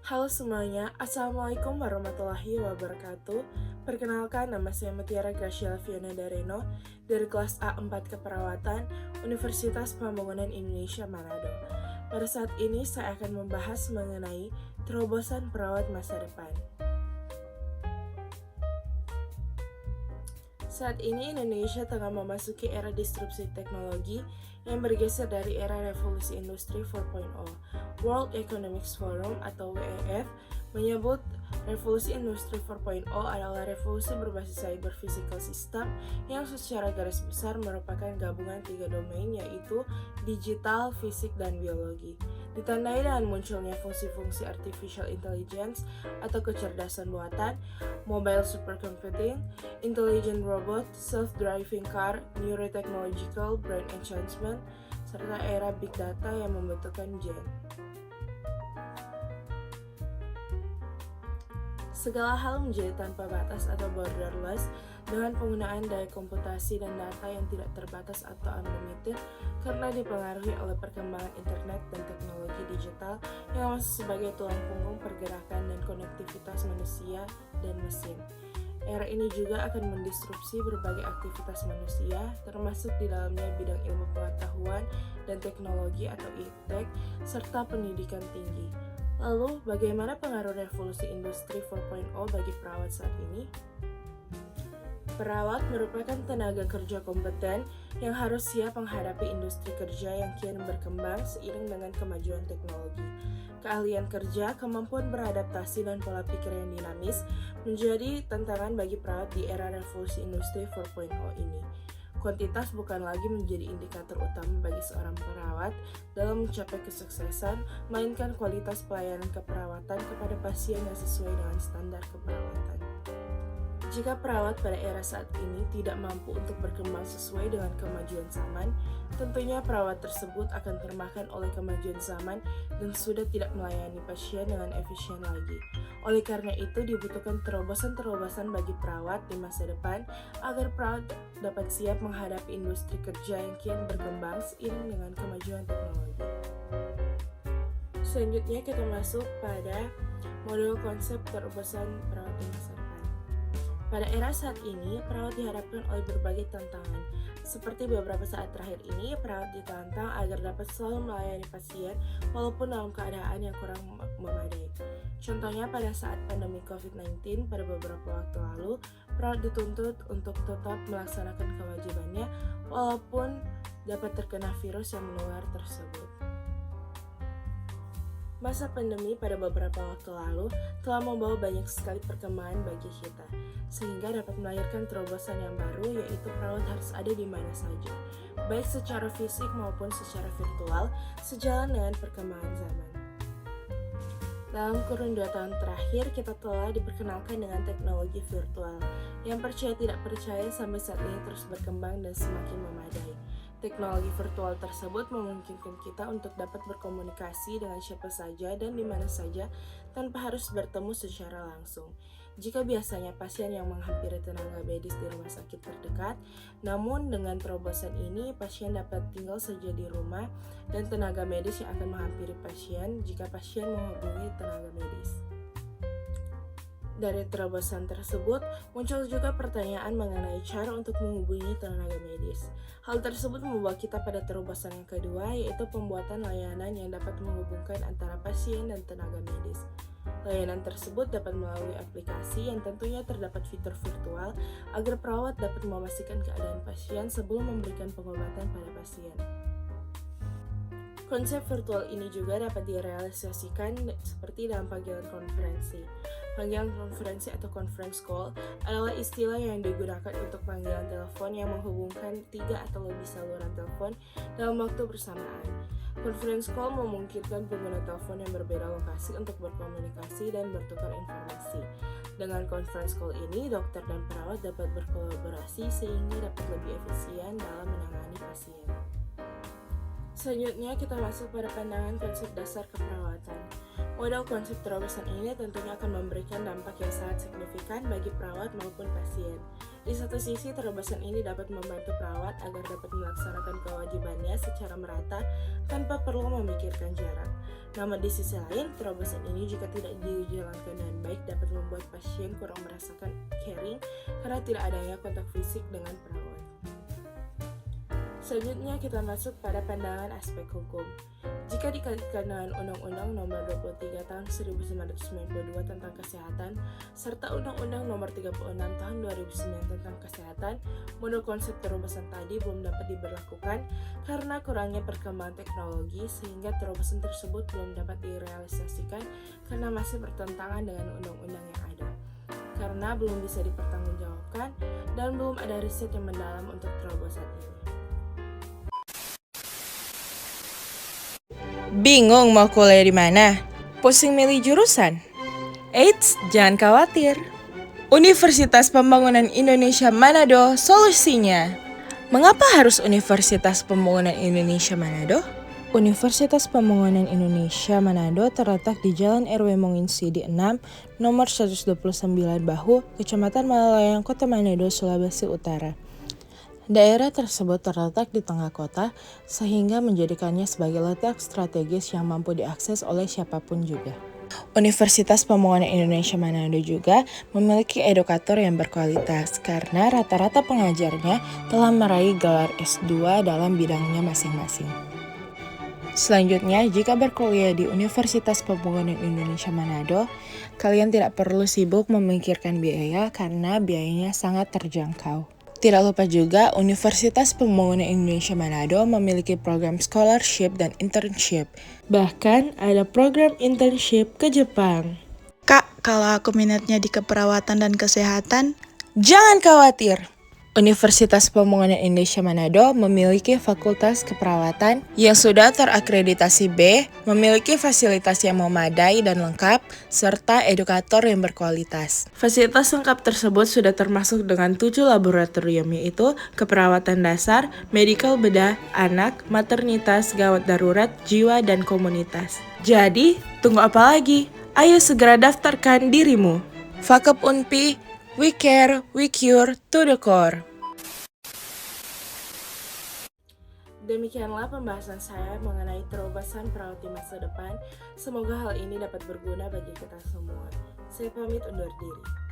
Halo semuanya, Assalamualaikum warahmatullahi wabarakatuh. Perkenalkan, nama saya Mutiara Graciela Fiona Dareno dari kelas A4 Keperawatan Universitas Pembangunan Indonesia Manado. Pada saat ini saya akan membahas mengenai terobosan perawat masa depan. Saat ini Indonesia tengah memasuki era disrupsi teknologi yang bergeser dari era revolusi industri 4.0. World Economic Forum atau WEF menyebut revolusi industri 4.0 adalah revolusi berbasis cyber physical system yang secara garis besar merupakan gabungan tiga domain, yaitu digital, fisik, dan biologi. Ditandai dengan munculnya fungsi-fungsi artificial intelligence atau kecerdasan buatan, mobile supercomputing, intelligent robot, self-driving car, neurotechnological brain enhancement, serta era big data yang membutuhkan gen. Segala hal menjadi tanpa batas atau borderless dengan penggunaan daya komputasi dan data yang tidak terbatas atau unlimited karena dipengaruhi oleh perkembangan internet dan teknologi digital yang masih sebagai tulang punggung pergerakan dan konektivitas manusia dan mesin. Era ini juga akan mendisrupsi berbagai aktivitas manusia, termasuk di dalamnya bidang ilmu pengetahuan dan teknologi atau iptek, serta pendidikan tinggi. Lalu, bagaimana pengaruh revolusi industri 4.0 bagi perawat saat ini? Perawat merupakan tenaga kerja kompeten yang harus siap menghadapi industri kerja yang kian berkembang seiring dengan kemajuan teknologi. Keahlian kerja, kemampuan beradaptasi, dan pola pikir yang dinamis menjadi tantangan bagi perawat di era revolusi industri 4.0 ini. Kuantitas bukan lagi menjadi indikator utama bagi seorang perawat dalam mencapai kesuksesan, melainkan kualitas pelayanan keperawatan kepada pasien yang sesuai dengan standar keperawatan. Jika perawat pada era saat ini tidak mampu untuk berkembang sesuai dengan kemajuan zaman, tentunya perawat tersebut akan termakan oleh kemajuan zaman dan sudah tidak melayani pasien dengan efisien lagi. Oleh karena itu, dibutuhkan terobosan-terobosan bagi perawat di masa depan agar perawat dapat siap menghadapi industri kerja yang kian berkembang seiring dengan kemajuan teknologi. Selanjutnya kita masuk pada model konsep terobosan perawat di masa depan. Pada era saat ini, perawat dihadapkan oleh berbagai tantangan. Seperti beberapa saat terakhir ini, perawat ditantang agar dapat selalu melayani pasien walaupun dalam keadaan yang kurang memadai. Contohnya pada saat pandemi COVID-19 pada beberapa waktu lalu, perawat dituntut untuk tetap melaksanakan kewajibannya walaupun dapat terkena virus yang menular tersebut. Masa pandemi pada beberapa waktu lalu telah membawa banyak sekali perkembangan bagi kita, sehingga dapat melahirkan terobosan yang baru, yaitu perawat harus ada di mana saja, baik secara fisik maupun secara virtual, sejalan dengan perkembangan zaman. Dalam kurun 2 tahun terakhir, kita telah diperkenalkan dengan teknologi virtual, yang percaya tidak percaya sampai saat ini terus berkembang dan semakin memadai. Teknologi virtual tersebut memungkinkan kita untuk dapat berkomunikasi dengan siapa saja dan di mana saja tanpa harus bertemu secara langsung. Jika biasanya pasien yang menghampiri tenaga medis di rumah sakit terdekat, namun dengan terobosan ini pasien dapat tinggal saja di rumah dan tenaga medis yang akan menghampiri pasien jika pasien menghubungi tenaga medis. Dari terobosan tersebut, muncul juga pertanyaan mengenai cara untuk menghubungi tenaga medis. Hal tersebut membawa kita pada terobosan yang kedua, yaitu pembuatan layanan yang dapat menghubungkan antara pasien dan tenaga medis. Layanan tersebut dapat melalui aplikasi yang tentunya terdapat fitur virtual agar perawat dapat memastikan keadaan pasien sebelum memberikan pengobatan pada pasien. Konsep virtual ini juga dapat direalisasikan seperti dalam panggilan konferensi. Panggilan konferensi atau conference call adalah istilah yang digunakan untuk panggilan telepon yang menghubungkan 3 atau lebih saluran telepon dalam waktu bersamaan. Conference call memungkinkan pengguna telepon yang berbeda lokasi untuk berkomunikasi dan bertukar informasi. Dengan conference call ini, dokter dan perawat dapat berkolaborasi sehingga dapat lebih efisien dalam menangani pasien. Selanjutnya kita masuk pada pandangan konsep dasar keperawatan. Model konsep terobosan ini tentunya akan memberikan dampak yang sangat signifikan bagi perawat maupun pasien. Di satu sisi, terobosan ini dapat membantu perawat agar dapat melaksanakan kewajibannya secara merata tanpa perlu memikirkan jarak. Namun di sisi lain, terobosan ini jika tidak dijalankan dengan baik dapat membuat pasien kurang merasakan caring karena tidak adanya kontak fisik dengan perawat. Selanjutnya kita masuk pada pandangan aspek hukum. Jika dikaitkan dengan Undang-Undang Nomor 23 Tahun 1992 tentang Kesehatan serta Undang-Undang Nomor 36 Tahun 2009 tentang Kesehatan, model konsep terobosan tadi belum dapat diberlakukan karena kurangnya perkembangan teknologi sehingga terobosan tersebut belum dapat direalisasikan karena masih bertentangan dengan undang-undang yang ada. Karena belum bisa dipertanggungjawabkan dan belum ada riset yang mendalam untuk terobosan ini. Bingung mau kuliah di mana? Pusing milih jurusan? Eits, jangan khawatir. Universitas Pembangunan Indonesia Manado solusinya. Mengapa harus Universitas Pembangunan Indonesia Manado? Universitas Pembangunan Indonesia Manado terletak di Jalan RW Monginsidi 6, nomor 129 Bahu, Kecamatan Malalayang, Kota Manado, Sulawesi Utara. Daerah tersebut terletak di tengah kota, sehingga menjadikannya sebagai letak strategis yang mampu diakses oleh siapapun juga. Universitas Pembangunan Indonesia Manado juga memiliki edukator yang berkualitas karena rata-rata pengajarnya telah meraih gelar S2 dalam bidangnya masing-masing. Selanjutnya, jika berkuliah di Universitas Pembangunan Indonesia Manado, kalian tidak perlu sibuk memikirkan biaya karena biayanya sangat terjangkau. Tidak lupa juga, Universitas Pembangunan Indonesia Manado memiliki program scholarship dan internship. Bahkan ada program internship ke Jepang. Kak, kalau aku minatnya di keperawatan dan kesehatan, Jangan khawatir. Universitas Pembangunan Indonesia Manado memiliki fakultas keperawatan yang sudah terakreditasi B, memiliki fasilitas yang memadai dan lengkap, serta edukator yang berkualitas. Fasilitas lengkap tersebut sudah termasuk dengan 7 laboratorium, yaitu keperawatan dasar, medical bedah, anak, maternitas, gawat darurat, jiwa, dan komunitas. Jadi, tunggu apa lagi? Ayo segera daftarkan dirimu. Fakep Unpi, we care, we cure to the core. Demikianlah pembahasan saya mengenai terobosan perawat di masa depan. Semoga hal ini dapat berguna bagi kita semua. Saya pamit undur diri.